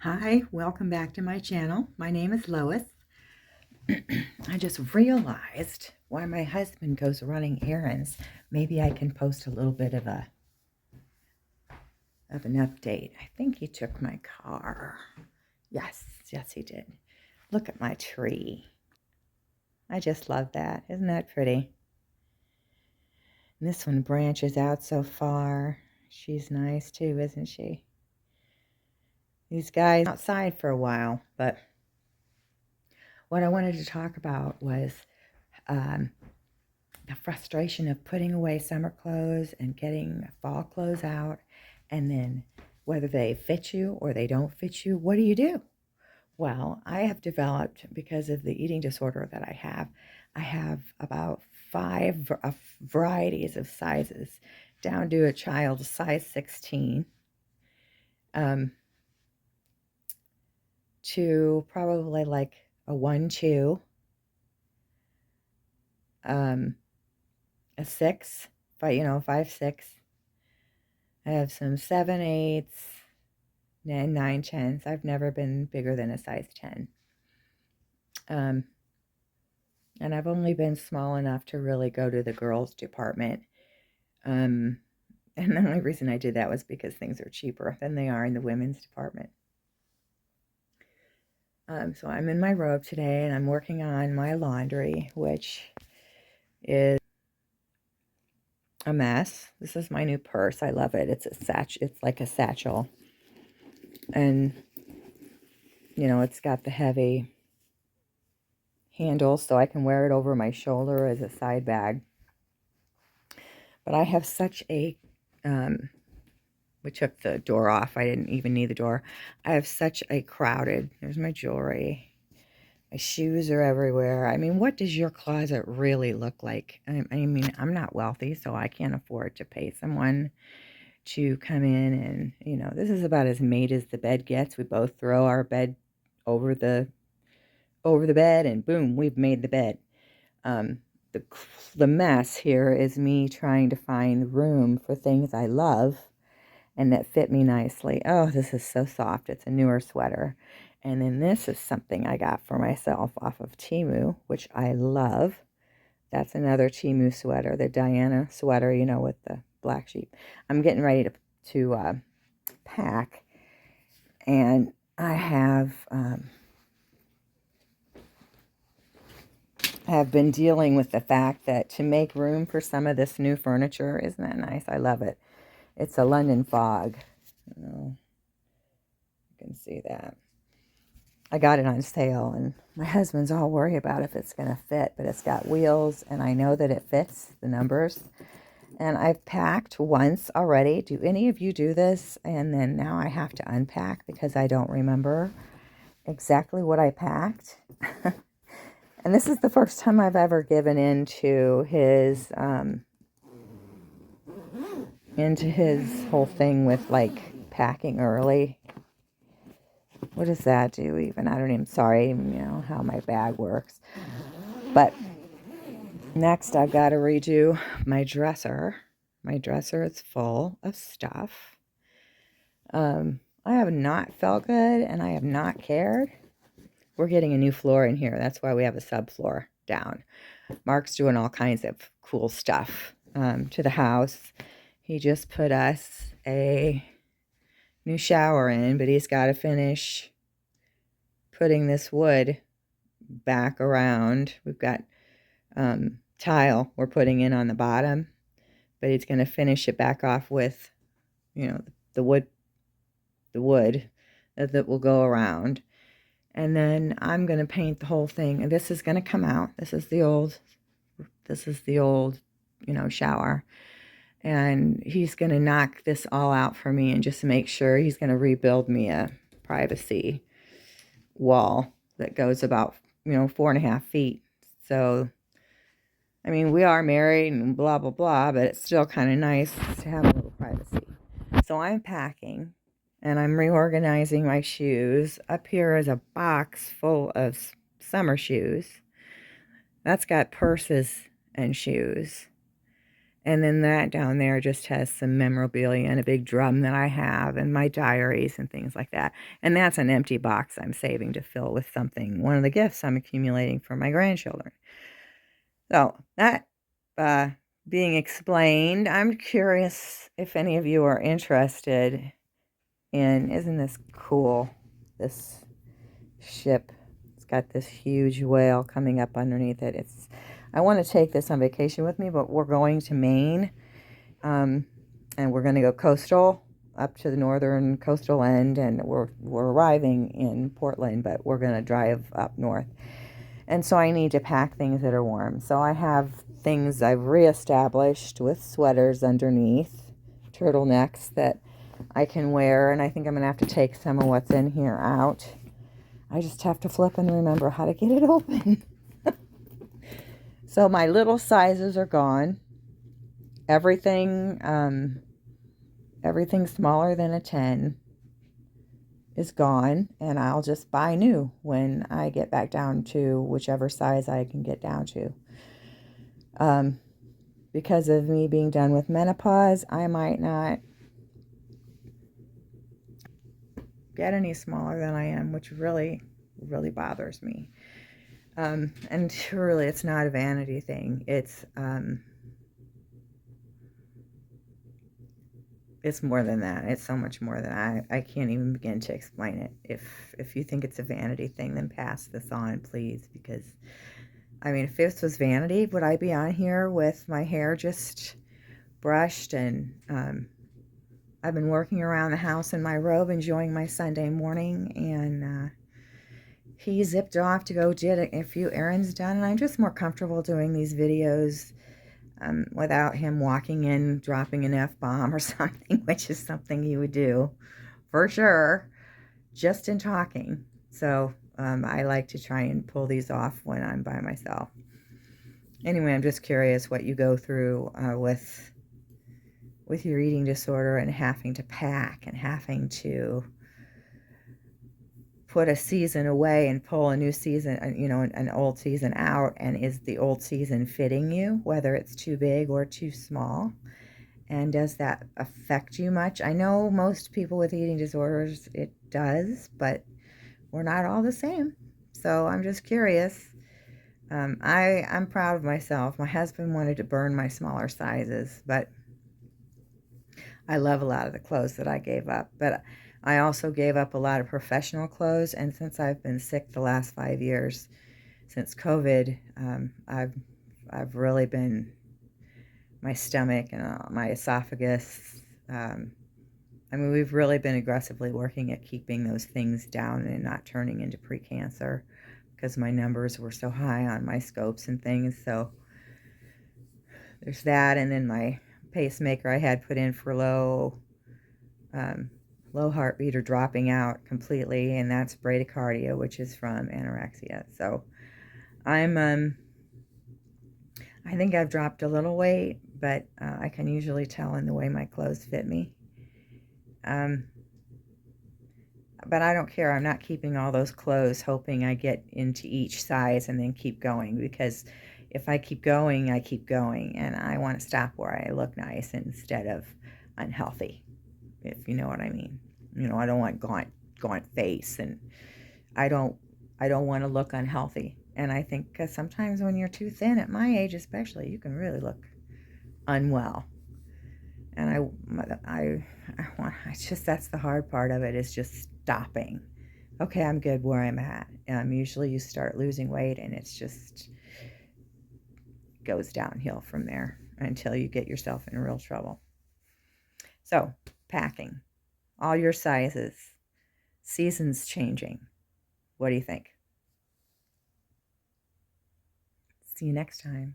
Hi, welcome back to my channel. My name is Lois. I just realized while my husband goes running errands, maybe I can post a little bit of an update. I think he took my car. Yes, he did. Look at my tree. I just love that. Isn't that pretty? And this one branches out so far. She's nice too, isn't she? These guys outside for a while, but what I wanted to talk about was the frustration of putting away summer clothes and getting fall clothes out, and then whether they fit you or they don't fit you, what do you do? Well, I have developed, because of the eating disorder that I have about five varieties of sizes, down to a child size 16, to probably like a 1-2, a 6, 5-6. I have some 7-8s and 9-10s. I've never been bigger than a size 10. And I've only been small enough to really go to the girls' department. And the only reason I did that was because things are cheaper than they are in the women's department. So I'm in my robe today, and I'm working on my laundry, which is a mess. This is my new purse. I love it. It's like a satchel. And, it's got the heavy handle so I can wear it over my shoulder as a side bag. But I have such a, we took the door off. I didn't even need the door. I have such a crowded, there's my jewelry. My shoes are everywhere. I mean, what does your closet really look like? I mean, I'm not wealthy, so I can't afford to pay someone to come in and, this is about as made as the bed gets. We both throw our bed over the bed, and boom, we've made the bed. The mess here is me trying to find room for things I love and that fit me nicely. Oh, this is so soft. It's a newer sweater. And then this is something I got for myself off of Temu, which I love. That's another Temu sweater, the Diana sweater, with the black sheep. I'm getting ready to pack, and I have been dealing with the fact that to make room for some of this new furniture, isn't that nice? I love it. It's a London Fog. Oh, you can see that. I got it on sale, and my husband's all worried about if it's going to fit, but it's got wheels, and I know that it fits the numbers. And I've packed once already. Do any of you do this? And then now I have to unpack because I don't remember exactly what I packed. And this is the first time I've ever given in to his whole thing with like packing early. What does that do even? I don't even, sorry, how my bag works. But next I've got to redo my dresser. My dresser is full of stuff. I have not felt good, and I have not cared. We're getting a new floor in here. That's why we have a subfloor down. Mark's doing all kinds of cool stuff to the house. He just put us a new shower in, but he's got to finish putting this wood back around. We've got tile we're putting in on the bottom, but he's going to finish it back off with, the wood that will go around. And then I'm going to paint the whole thing. And this is going to come out. This is the old, shower. And he's going to knock this all out for me and just make sure he's going to rebuild me a privacy wall that goes about, 4.5 feet. So, I mean, we are married and blah, blah, blah, but it's still kind of nice to have a little privacy. So I'm packing, and I'm reorganizing my shoes. Up here is a box full of summer shoes. That's got purses and shoes. And then that down there just has some memorabilia and a big drum that I have and my diaries and things like that. And that's an empty box I'm saving to fill with something, one of the gifts I'm accumulating for my grandchildren. So that being explained, I'm curious if any of you are interested in, isn't this cool, this ship? It's got this huge whale coming up underneath it. I want to take this on vacation with me, but we're going to Maine, and we're going to go coastal up to the northern coastal end, and we're arriving in Portland, but we're going to drive up north. And so I need to pack things that are warm. So I have things I've reestablished with sweaters underneath, turtlenecks that I can wear, and I think I'm going to have to take some of what's in here out. I just have to flip and remember how to get it open. So my little sizes are gone. Everything smaller than a 10 is gone, and I'll just buy new when I get back down to whichever size I can get down to. Because of me being done with menopause, I might not get any smaller than I am, which really, really bothers me. And really, it's not a vanity thing. It's more than that. It's so much more than I can't even begin to explain it. If you think it's a vanity thing, then pass this on, please, because I mean, if this was vanity, would I be on here with my hair just brushed? And I've been working around the house in my robe, enjoying my Sunday morning, and he zipped off to go get a few errands done, and I'm just more comfortable doing these videos without him walking in, dropping an F-bomb or something, which is something he would do for sure, just in talking. So I like to try and pull these off when I'm by myself. Anyway, I'm just curious what you go through with your eating disorder and having to pack and having to put a season away and pull a new season, an old season out, and is the old season fitting you, whether it's too big or too small? And does that affect you much? I know most people with eating disorders, it does, but we're not all the same. So I'm just curious. I'm proud of myself. My husband wanted to burn my smaller sizes, but I love a lot of the clothes that I gave up. But I also gave up a lot of professional clothes, and since I've been sick the last 5 years, since COVID, I've really been, my stomach and my esophagus, I mean, we've really been aggressively working at keeping those things down and not turning into precancer, because my numbers were so high on my scopes and things. So there's that, and then my pacemaker I had put in for low heartbeat or dropping out completely, and that's bradycardia, which is from anorexia. So I think I've dropped a little weight, but I can usually tell in the way my clothes fit me. But I don't care. I'm not keeping all those clothes hoping I get into each size and then keep going, because if I keep going, I keep going, and I want to stop where I look nice instead of unhealthy, if you know what I mean. I don't want gaunt face, and I don't want to look unhealthy. And I think because sometimes when you're too thin, at my age especially, you can really look unwell. And that's the hard part of it, is just stopping. Okay, I'm good where I'm at. Usually you start losing weight and it's just goes downhill from there until you get yourself in real trouble. So, packing. All your sizes. Seasons changing. What do you think? See you next time.